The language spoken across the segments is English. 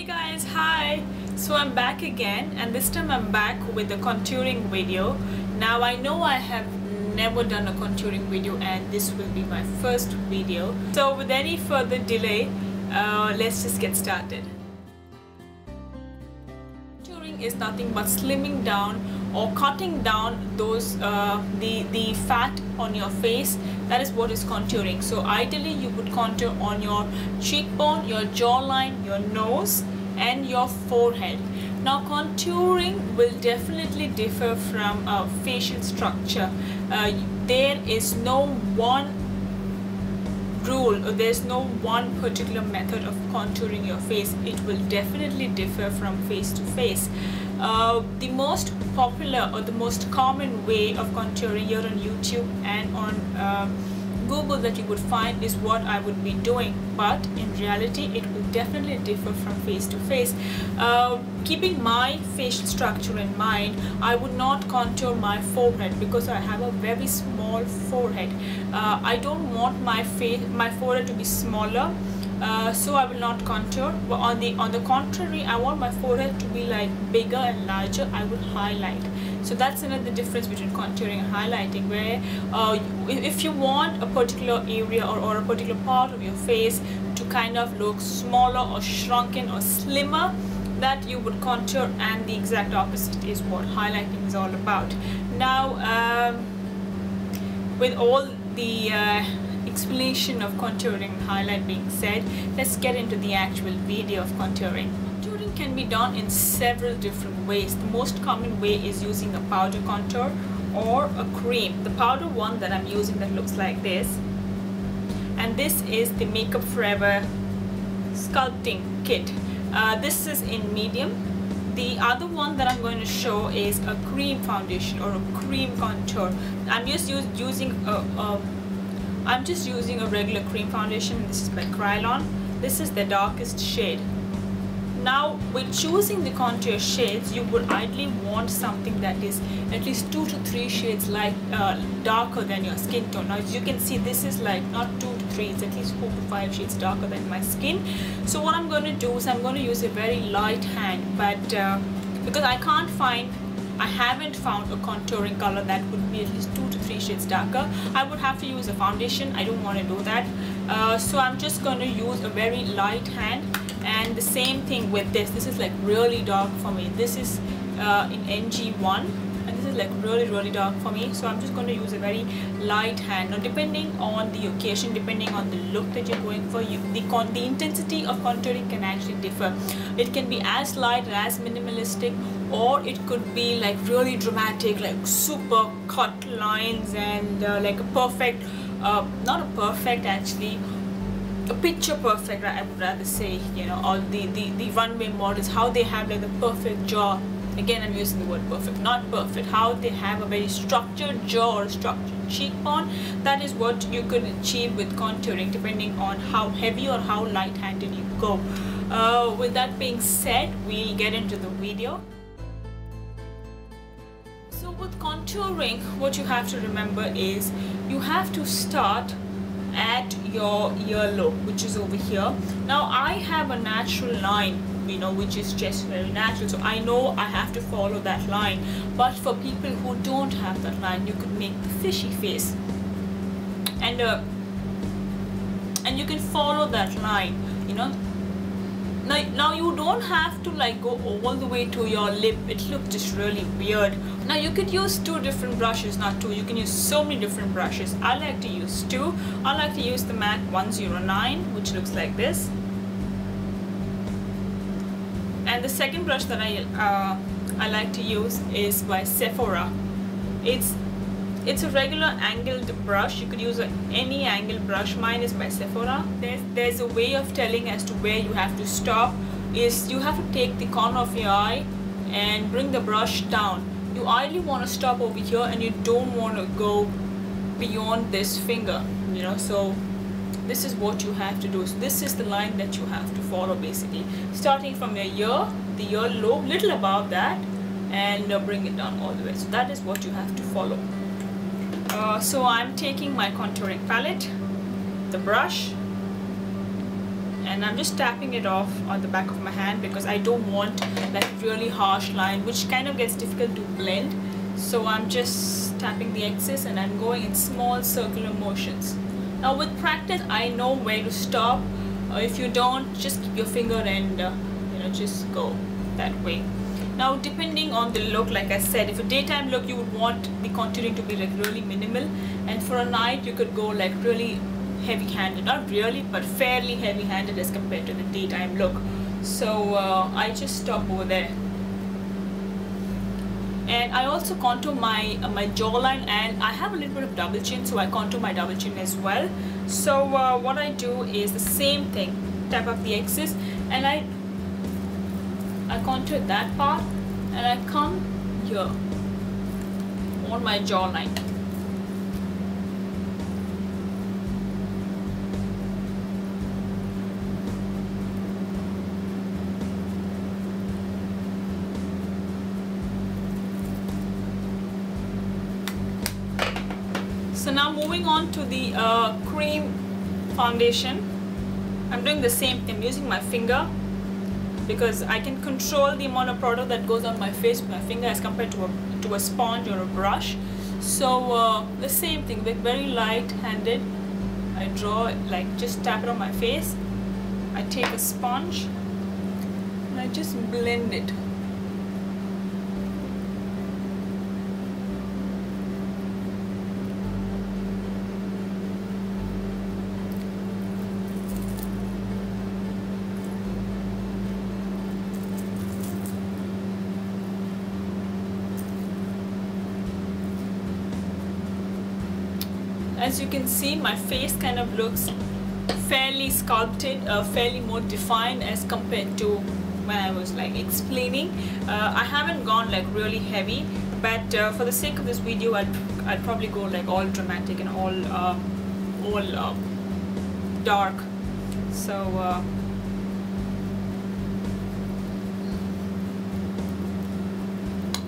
Hey guys, hi! So I'm back again, and this time I'm back with a contouring video. Now I know I have never done a contouring video and this will be my first video. So with any further delay, let's just get started. Contouring is nothing but slimming down or cutting down those the fat on your face. That is what is contouring. So ideally you would contour on your cheekbone, your jawline, your nose and your forehead. Now contouring will definitely differ from facial structure. There is no one rule, or there's no one particular method of contouring your face. It will definitely differ from face to face. The most popular or the most common way of contouring here on YouTube and on Google that you would find is what I would be doing, but in reality it will definitely differ from face to face. Keeping my facial structure in mind, I would not contour my forehead because I have a very small forehead. I don't want my forehead to be smaller, so I will not contour. But on the contrary, I want my forehead to be like bigger and larger. I would highlight. So that's another difference between contouring and highlighting, where if you want a particular area or a particular part of your face to kind of look smaller or shrunken or slimmer, that you would contour, and the exact opposite is what highlighting is all about. Now with all the explanation of contouring and highlight being said, let's get into the actual video of contouring. Contouring can be done in several different ways. The most common way is using a powder contour or a cream. The powder one that I'm using that looks like this, and this is the Makeup Forever sculpting kit. This is in medium. The other one that I'm going to show is a cream foundation or a cream contour. I'm just using a regular cream foundation. This is by Kryolan. This is the darkest shade. Now with choosing the contour shades, you would ideally want something that is at least 2 to 3 shades darker than your skin tone. Now as you can see, this is like not 2 to 3, it's at least 4 to 5 shades darker than my skin. So what I'm going to do is I'm going to use a very light hand, but because I haven't found a contouring color that would be at least 2 to 3 shades darker, I would have to use a foundation. I don't want to do that. So I'm just going to use a very light hand. And the same thing with this. This is like really dark for me. This is in NG1, and this is like really dark for me. So I'm just going to use a very light hand. Now depending on the occasion, depending on the look that you're going for, the intensity of contouring can actually differ. It can be as light and as minimalistic, or it could be like really dramatic, like super cut lines and like a perfect, not a perfect actually, a picture perfect, I would rather say, you know, all the runway models, how they have like the perfect jaw. Again, I'm using the word perfect, not perfect. How they have a very structured jaw or structured cheekbone. That is what you could achieve with contouring, depending on how heavy or how light-handed you go. With that being said, we'll get into the video. So with contouring, what you have to remember is you have to start at your earlobe, which is over here. Now I have a natural line, you know, which is just very natural, so I know I have to follow that line. But for people who don't have that line, you could make the fishy face, and you can follow that line, you know. Now you don't have to like go all the way to your lip. It looks just really weird. Now you could use 2 different brushes, not 2. You can use so many different brushes. I like to use 2. I like to use the MAC 109, which looks like this. And the second brush that I like to use is by Sephora. It's a regular angled brush. You could use any angled brush. Mine is by Sephora. There's a way of telling as to where you have to stop. Is you have to take the corner of your eye and bring the brush down. You ideally want to stop over here, and you don't want to go beyond this finger, you know. So this is what you have to do. So this is the line that you have to follow, basically, starting from your ear, the earlobe, little above that, and bring it down all the way. So that is what you have to follow. So I'm taking my contouring palette, the brush, and I'm just tapping it off on the back of my hand because I don't want like really harsh line which kind of gets difficult to blend. So I'm just tapping the excess and I'm going in small circular motions. Now with practice I know where to stop. If you don't, just keep your finger and you know, just go that way. Now depending on the look, like I said, if a daytime look you would want the contouring to be like really minimal, and for a night you could go like really heavy-handed, not really but fairly heavy-handed as compared to the daytime look. So I just stop over there. And I also contour my jawline, and I have a little bit of double chin, so I contour my double chin as well. So what I do is the same thing, tap up the excess, and I contour that part, and I come here on my jawline. So now moving on to the cream foundation, I'm doing the same thing. I'm using my finger because I can control the amount of product that goes on my face with my finger as compared to a sponge or a brush. So the same thing, with very light-handed, I draw, like just tap it on my face. I take a sponge and I just blend it. As you can see, my face kind of looks fairly sculpted, fairly more defined as compared to when I was like explaining. I haven't gone like really heavy, but for the sake of this video, I'd probably go like all dramatic and all dark. So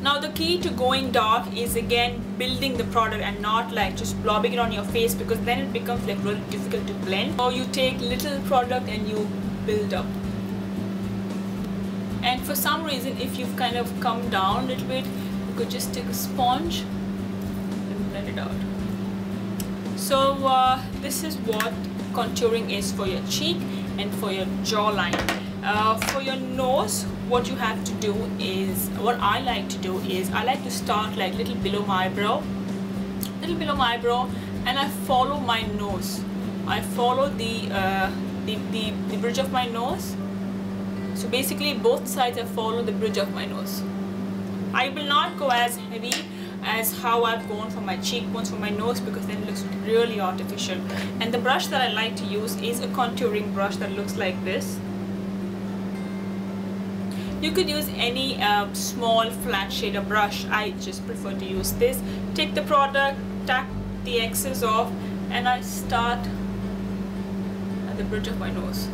now the key to going dark is again building the product and not like just blobbing it on your face, because then it becomes like really difficult to blend. So you take little product and you build up. And for some reason, if you've kind of come down a little bit, you could just take a sponge and blend it out. So this is what contouring is for your cheek and for your jawline. For your nose, what you have to do is, what I like to do is, I like to start like little below my eyebrow, and I follow my nose. I follow the bridge of my nose. So basically both sides I follow the bridge of my nose. I will not go as heavy as how I've gone for my cheekbones, for my nose, because then it looks really artificial. And the brush that I like to use is a contouring brush that looks like this. You could use any small flat shader brush. I just prefer to use this. Take the product, tap the excess off, and I start at the bridge of my nose.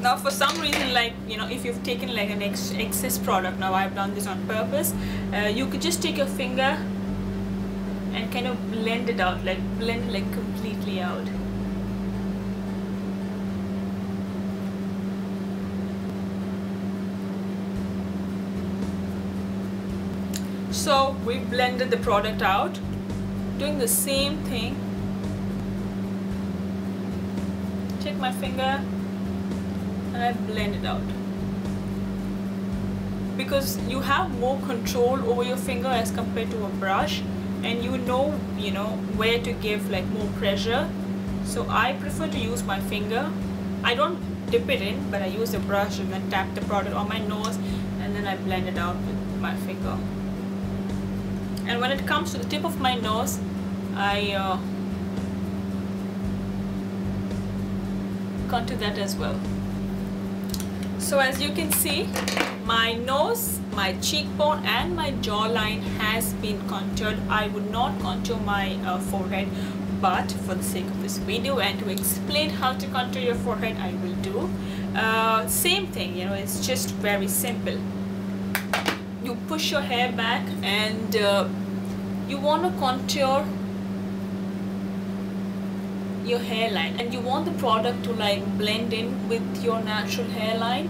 Now for some reason, like, you know, if you've taken like an excess product, now I've done this on purpose, you could just take your finger and kind of blend it out, like blend like completely out. So we blended the product out, doing the same thing. Take my finger and I blend it out, because you have more control over your finger as compared to a brush, and you know where to give like more pressure. So I prefer to use my finger. I don't dip it in, but I use the brush and then tap the product on my nose, and then I blend it out with my finger. And when it comes to the tip of my nose, I contour that as well. So as you can see, my nose, my cheekbone and my jawline has been contoured. I would not contour my forehead, but for the sake of this video and to explain how to contour your forehead, I will do. Same thing, you know, it's just very simple. You push your hair back and you want to contour your hairline, and you want the product to like blend in with your natural hairline.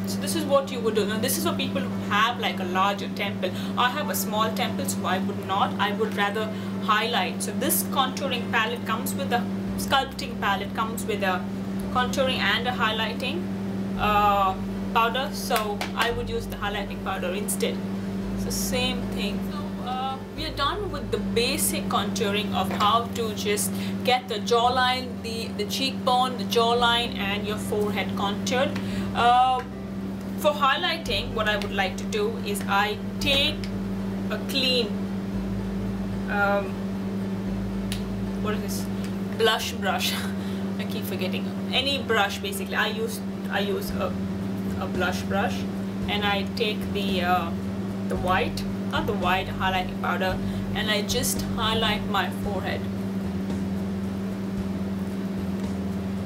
So this is what you would do. Now this is for people who have like a larger temple. I have a small temple, so I would not. I would rather highlight. So this contouring palette comes with a sculpting palette, comes with a contouring and a highlighting powder. So I would use the highlighting powder instead. So same thing. So we are done with the basic contouring of how to just get the jawline, the cheekbone, the jawline and your forehead contoured. For highlighting, what I would like to do is I take a clean what is this, blush brush. I keep forgetting. Any brush basically. I use a blush brush, and I take the white, not the white, highlighting powder, and I just highlight my forehead.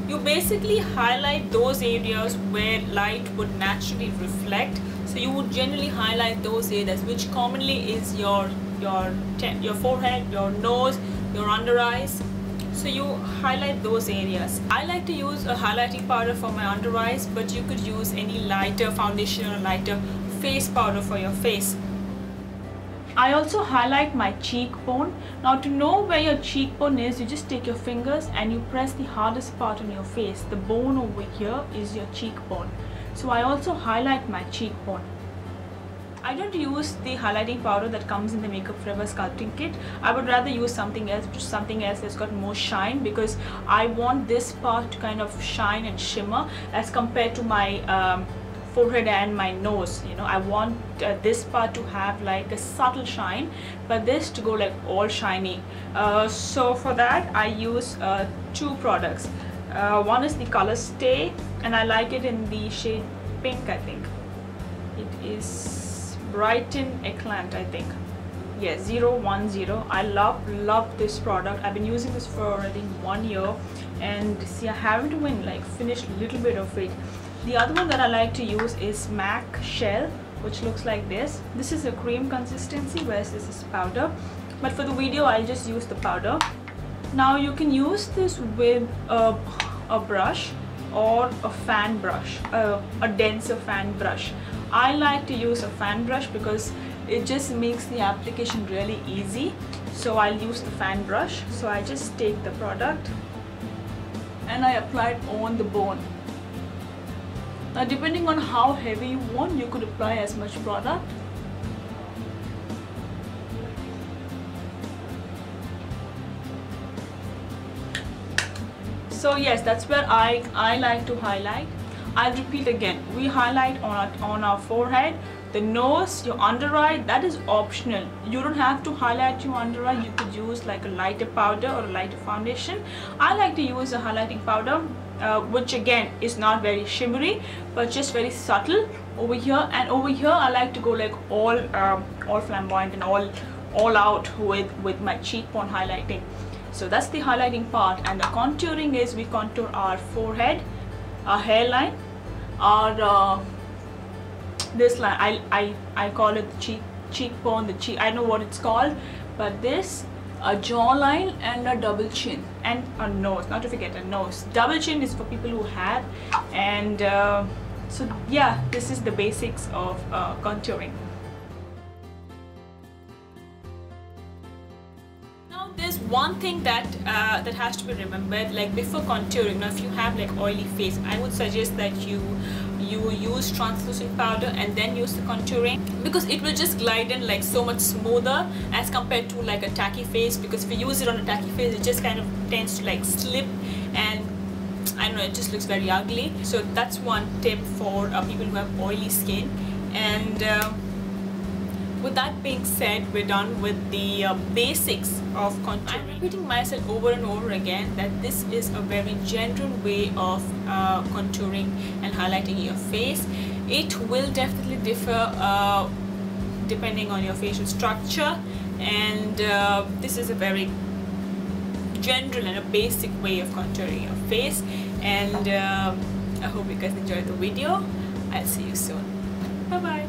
You basically highlight those areas where light would naturally reflect. So you would generally highlight those areas, which commonly is your forehead, your nose, your under eyes. So you highlight those areas. I like to use a highlighting powder for my under eyes, but you could use any lighter foundation or lighter face powder for your face. I also highlight my cheekbone. Now to know where your cheekbone is, you just take your fingers and you press the hardest part on your face. The bone over here is your cheekbone. So I also highlight my cheekbone. I don't use the highlighting powder that comes in the Makeup Forever sculpting kit. I would rather use something else that's got more shine, because I want this part to kind of shine and shimmer as compared to my forehead and my nose. You know, I want this part to have like a subtle shine, but this to go like all shiny. So for that I use two products. One is the colorstay, and I like it in the shade pink. I think it is Brighten Eclat, I think. Yes, 010. I love this product. I've been using this for I think 1 year, and see, I haven't even like finished a little bit of it. The other one that I like to use is MAC Shell, which looks like this. This is a cream consistency, whereas this is powder. But for the video, I'll just use the powder. Now you can use this with a brush or a fan brush, a denser fan brush. I like to use a fan brush because it just makes the application really easy. So I'll use the fan brush. So I just take the product and I apply it on the bone. Now depending on how heavy you want, you could apply as much product. So yes, that's where I like to highlight. I'll repeat again. We highlight on our forehead, the nose, your under eye. That is optional. You don't have to highlight your under eye. You could use like a lighter powder or a lighter foundation. I like to use a highlighting powder, which again is not very shimmery, but just very subtle over here. And over here, I like to go like all flamboyant and all out with my cheekbone highlighting. So that's the highlighting part, and the contouring is we contour our forehead, our hairline, our this line. I call it the cheekbone, the cheek. I know what it's called, but this, a jawline and a double chin and a nose. Not to forget a nose. Double chin is for people who have, and so yeah, this is the basics of contouring. There's one thing that that has to be remembered, like before contouring. Now if you have like oily face, I would suggest that you use translucent powder and then use the contouring, because it will just glide in like so much smoother as compared to like a tacky face. Because if you use it on a tacky face, it just kind of tends to like slip, and I don't know, it just looks very ugly. So that's one tip for people who have oily skin. And with that being said, we're done with the basics of contouring. I'm repeating myself over and over again that this is a very general way of contouring and highlighting your face. It will definitely differ depending on your facial structure, and this is a very general and a basic way of contouring your face. And I hope you guys enjoyed the video. I'll see you soon. Bye bye.